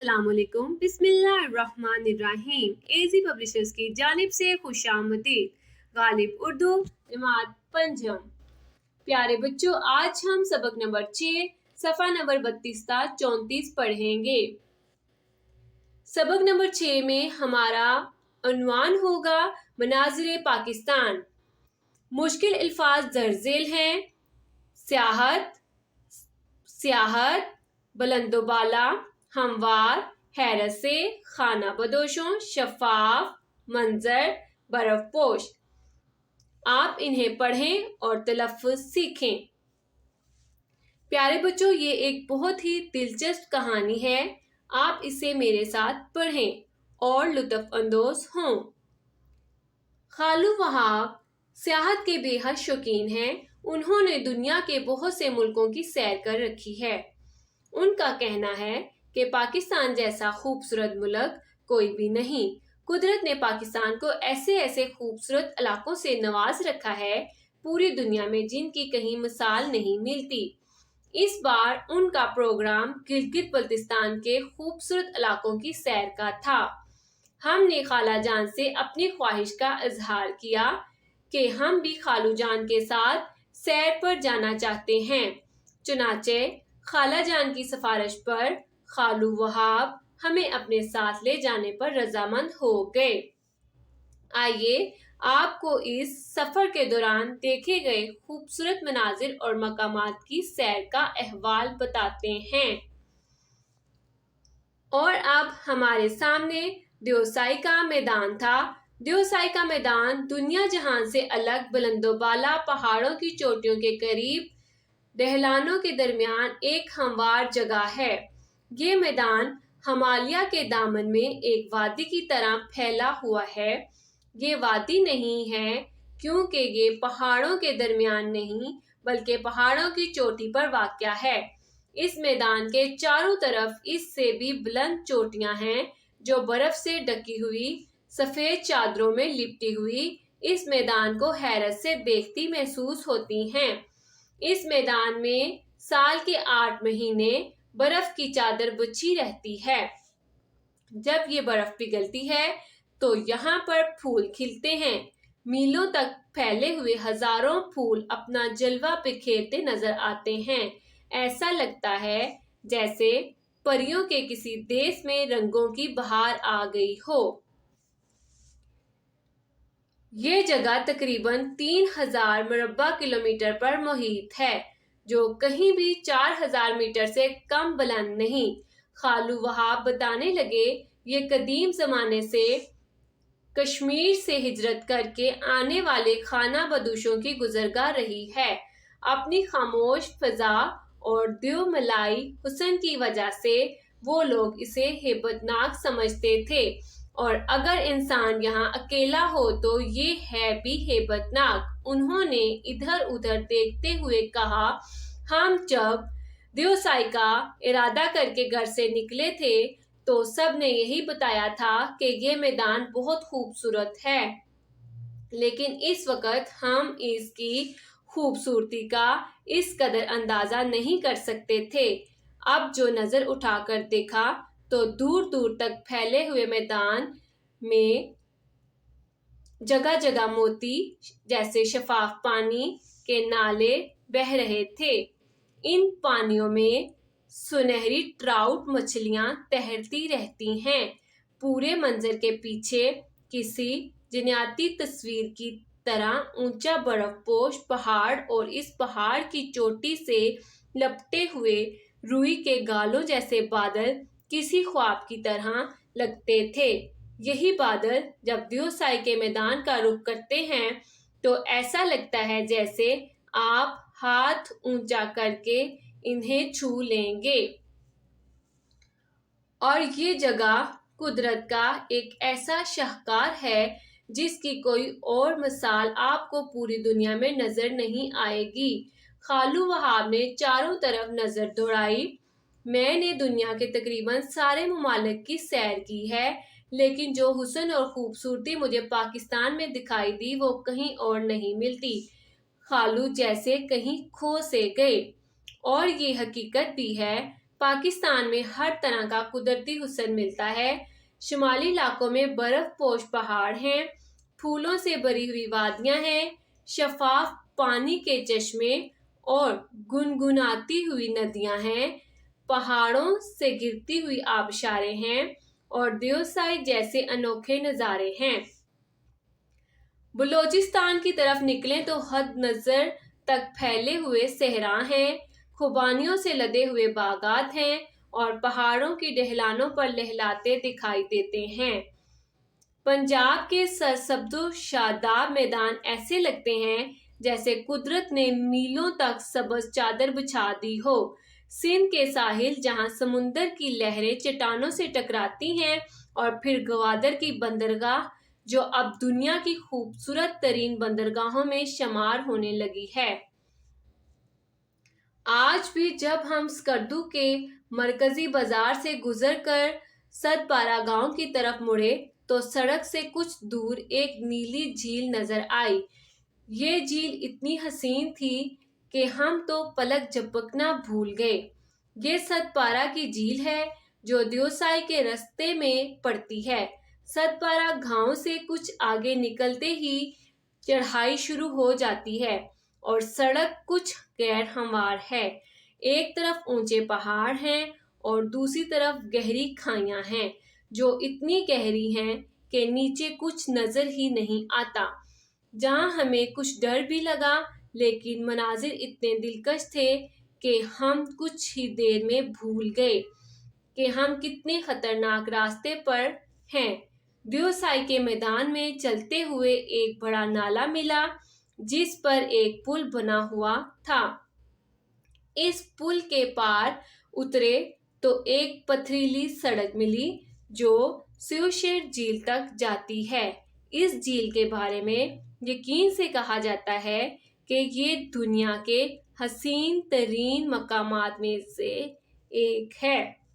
السلام علیکم، بسم اللہ الرحمن الرحیم۔ ایزی پبلشرز کی جانب سے خوش آمدید۔ غالب اردو جماعت پنجم۔ پیارے بچوں، آج ہم سبق نمبر 6 صفحہ نمبر 32 تا 34 پڑھیں گے۔ سبق نمبر 6 میں ہمارا عنوان ہوگا مناظر پاکستان۔ مشکل الفاظ درج ذیل ہیں: سیاحت، بلند و بالا، ہموار، حیرت سے، خانہ بدوشوں، شفاف، منظر، برف پوش۔ آپ انہیں پڑھیں اور تلفظ سیکھیں۔ پیارے بچوں، یہ ایک بہت ہی دلچسپ کہانی ہے۔ آپ اسے میرے ساتھ پڑھیں اور لطف اندوز ہوں۔ خالو وہاب سیاحت کے بے حد شوقین ہیں۔ انہوں نے دنیا کے بہت سے ملکوں کی سیر کر رکھی ہے۔ ان کا کہنا ہے کہ پاکستان جیسا خوبصورت ملک کوئی بھی نہیں۔ قدرت نے پاکستان کو ایسے خوبصورت علاقوں سے نواز رکھا ہے پوری دنیا میں جن کی کہیں مثال نہیں ملتی۔ اس بار ان کا پروگرام گلگت بلتستان کے خوبصورت علاقوں کی سیر کا تھا۔ ہم نے خالہ جان سے اپنی خواہش کا اظہار کیا کہ ہم بھی خالو جان کے ساتھ سیر پر جانا چاہتے ہیں۔ چنانچہ خالہ جان کی سفارش پر خالو وہاب ہمیں اپنے ساتھ لے جانے پر رضامند ہو گئے۔ آئیے آپ کو اس سفر کے دوران دیکھے گئے خوبصورت مناظر اور مقامات کی سیر کا احوال بتاتے ہیں۔ اور اب ہمارے سامنے دیوسائی کا میدان تھا۔ دیوسائی کا میدان دنیا جہان سے الگ بلند و بالا پہاڑوں کی چوٹیوں کے قریب ڈھلانوں کے درمیان ایک ہموار جگہ ہے۔ یہ میدان ہمالیہ کے دامن میں ایک وادی کی طرح پھیلا ہوا ہے۔ یہ وادی نہیں ہے کیونکہ یہ پہاڑوں کے درمیان نہیں بلکہ پہاڑوں کی چوٹی پر واقع ہے۔ اس میدان کے چاروں طرف اس سے بھی بلند چوٹیاں ہیں جو برف سے ڈھکی ہوئی سفید چادروں میں لپٹی ہوئی اس میدان کو حیرت سے دیکھتی محسوس ہوتی ہیں۔ اس میدان میں سال کے 8 مہینے برف کی چادر بچھی رہتی ہے۔ جب یہ برف پگھلتی ہے تو یہاں پر پھول کھلتے ہیں۔ میلوں تک پھیلے ہوئے ہزاروں پھول اپنا جلوہ بکھیرتے نظر آتے ہیں۔ ایسا لگتا ہے جیسے پریوں کے کسی دیس میں رنگوں کی بہار آ گئی ہو۔ یہ جگہ تقریباً 3000 مربع کلومیٹر پر محیط ہے جو کہیں بھی 4000 میٹر سے کم بلند نہیں۔ خالو وہاب بتانے لگے، یہ قدیم زمانے سے کشمیر سے ہجرت کر کے آنے والے خانہ بدوشوں کی گزرگاہ رہی ہے۔ اپنی خاموش فضا اور دیو ملائی حسن کی وجہ سے وہ لوگ اسے ہیبت ناک سمجھتے تھے اور اگر انسان یہاں اکیلا ہو تو یہ ہے بھی ہیبت ناک۔ انہوں نے ادھر ادھر دیکھتے ہوئے کہا، ہم جب دیوسائی کا ارادہ کر کے گھر سے نکلے تھے تو سب نے یہی بتایا تھا کہ یہ میدان بہت خوبصورت ہے، لیکن اس وقت ہم اس کی خوبصورتی کا اس قدر اندازہ نہیں کر سکتے تھے۔ اب جو نظر اٹھا کر دیکھا تو دور دور تک پھیلے ہوئے میدان میں جگہ جگہ موتی جیسے شفاف پانی کے نالے بہہ رہے تھے۔ ان پانیوں میں سنہری ٹراؤٹ مچھلیاں تیرتی رہتی ہیں۔ پورے منظر کے پیچھے کسی جنیاتی تصویر کی طرح اونچا برف پوش پہاڑ اور اس پہاڑ کی چوٹی سے لپٹے ہوئے روئی کے گالوں جیسے بادل کسی خواب کی طرح لگتے تھے۔ یہی بادل جب دیوسائی کے میدان کا رخ کرتے ہیں تو ایسا لگتا ہے جیسے آپ ہاتھ اونچا کر کے انہیں چھو لیں گے۔ اور یہ جگہ قدرت کا ایک ایسا شاہکار ہے جس کی کوئی اور مثال آپ کو پوری دنیا میں نظر نہیں آئے گی۔ خالو وہاب نے چاروں طرف نظر دوڑائی۔ میں نے دنیا کے تقریباً سارے ممالک کی سیر کی ہے، لیکن جو حسن اور خوبصورتی مجھے پاکستان میں دکھائی دی وہ کہیں اور نہیں ملتی۔ خالو جیسے کہیں کھو سے گئے۔ اور یہ حقیقت بھی ہے، پاکستان میں ہر طرح کا قدرتی حسن ملتا ہے۔ شمالی علاقوں میں برف پوش پہاڑ ہیں، پھولوں سے بھری ہوئی وادیاں ہیں، شفاف پانی کے چشمے اور گنگناتی ہوئی ندیاں ہیں، پہاڑوں سے گرتی ہوئی آبشاریں ہیں اور دیوسائی جیسے انوکھے نظارے ہیں۔ بلوچستان کی طرف نکلیں تو حد نظر تک پھیلے ہوئے صحرا ہیں، خوبانیوں سے لدے ہوئے باغات ہیں اور پہاڑوں کی ڈھلانوں پر لہلاتے دکھائی دیتے ہیں۔ پنجاب کے سرسبز و شاداب میدان ایسے لگتے ہیں جیسے قدرت نے میلوں تک سبز چادر بچھا دی ہو۔ سندھ کے ساحل جہاں سمندر کی لہریں چٹانوں سے ٹکراتی ہیں اور پھر گوادر کی بندرگاہ جو اب دنیا کی خوبصورت ترین بندرگاہوں میں شمار ہونے لگی ہے۔ آج بھی جب ہم سکردو کے مرکزی بازار سے گزر کر ست پارہ گاؤں کی طرف مڑے تو سڑک سے کچھ دور ایک نیلی جھیل نظر آئی۔ یہ جھیل اتنی حسین تھی کہ ہم تو پلک جھپکنا بھول گئے۔ یہ ست پارہ کی جھیل ہے جو دیوسائی کے رستے میں پڑتی ہے۔ ست پارہ گاؤں سے کچھ آگے نکلتے ہی چڑھائی شروع ہو جاتی ہے اور سڑک کچھ غیر ہموار ہے۔ ایک طرف اونچے پہاڑ ہیں اور دوسری طرف گہری کھائیاں ہیں جو اتنی گہری ہیں کہ نیچے کچھ نظر ہی نہیں آتا۔ جہاں ہمیں کچھ ڈر بھی لگا لیکن مناظر اتنے دلکش تھے کہ ہم کچھ ہی دیر میں بھول گئے کہ ہم کتنے خطرناک راستے پر ہیں۔ دیوسائی کے میدان میں چلتے ہوئے ایک بڑا نالہ ملا جس پر ایک پل بنا ہوا تھا۔ اس پل کے پار اترے تو ایک پتھریلی سڑک ملی جو سیوشیر جھیل تک جاتی ہے۔ اس جھیل کے بارے میں یقین سے کہا جاتا ہے کہ یہ دنیا کے حسین ترین مقامات میں سے ایک ہے۔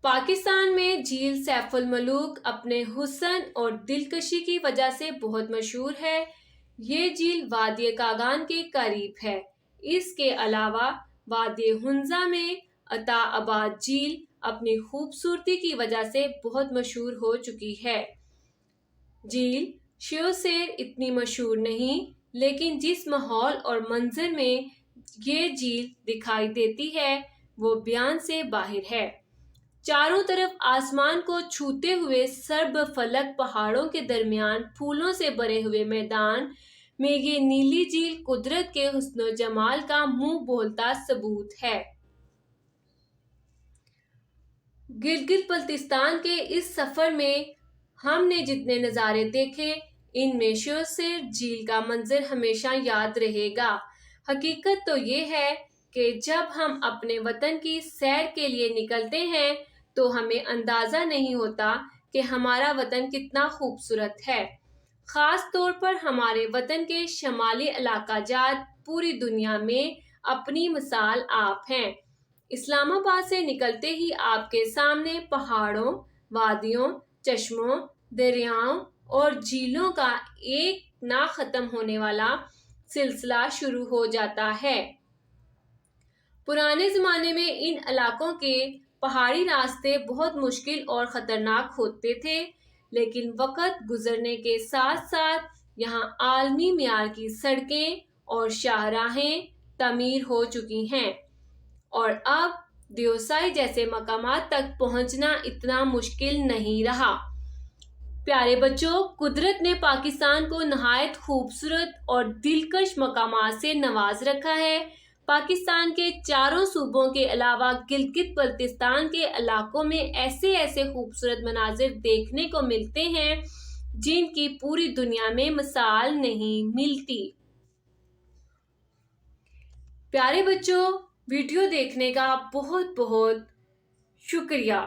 پاکستان میں جھیل سیف الملوک اپنے حسن اور دلکشی کی وجہ سے بہت مشہور ہے۔ یہ جھیل وادی کاغان کے قریب ہے۔ اس کے علاوہ وادی ہنزا میں عطا آباد جھیل اپنی خوبصورتی کی وجہ سے بہت مشہور ہو چکی ہے۔ جھیل سیوسیر اتنی مشہور نہیں لیکن جس ماحول اور منظر میں یہ جھیل دکھائی دیتی ہے وہ بیان سے باہر ہے۔ چاروں طرف آسمان کو چھوتے ہوئے سرب فلک پہاڑوں کے درمیان پھولوں سے بھرے ہوئے میدان میں یہ نیلی جھیل قدرت کے حسن و جمال کا منہ بولتا ثبوت ہے۔ گلگت بلتستان کے اس سفر میں ہم نے جتنے نظارے دیکھے ان میں سیوسیر جھیل کا منظر ہمیشہ یاد رہے گا۔ حقیقت تو یہ ہے کہ جب ہم اپنے وطن کی سیر کے لیے نکلتے ہیں تو ہمیں اندازہ نہیں ہوتا کہ ہمارا وطن کتنا خوبصورت ہے۔ خاص طور پر ہمارے وطن کے شمالی علاقہ جات پوری دنیا میں اپنی مثال آپ ہیں۔ اسلام آباد سے نکلتے ہی آپ کے سامنے پہاڑوں، وادیوں، چشموں، دریاؤں اور جھیلوں کا ایک نہ ختم ہونے والا سلسلہ شروع ہو جاتا ہے۔ پرانے زمانے میں ان علاقوں کے پہاڑی راستے بہت مشکل اور خطرناک ہوتے تھے لیکن وقت گزرنے کے ساتھ ساتھ یہاں عالمی معیار کی سڑکیں اور شاہراہیں تعمیر ہو چکی ہیں اور اب دیوسائی جیسے مقامات تک پہنچنا اتنا مشکل نہیں رہا۔ پیارے بچوں، قدرت نے پاکستان کو نہایت خوبصورت اور دلکش مقامات سے نواز رکھا ہے۔ پاکستان کے چاروں صوبوں کے علاوہ گلگت بلتستان کے علاقوں میں ایسے خوبصورت مناظر دیکھنے کو ملتے ہیں جن کی پوری دنیا میں مثال نہیں ملتی۔ پیارے بچوں، ویڈیو دیکھنے کا بہت بہت شکریہ۔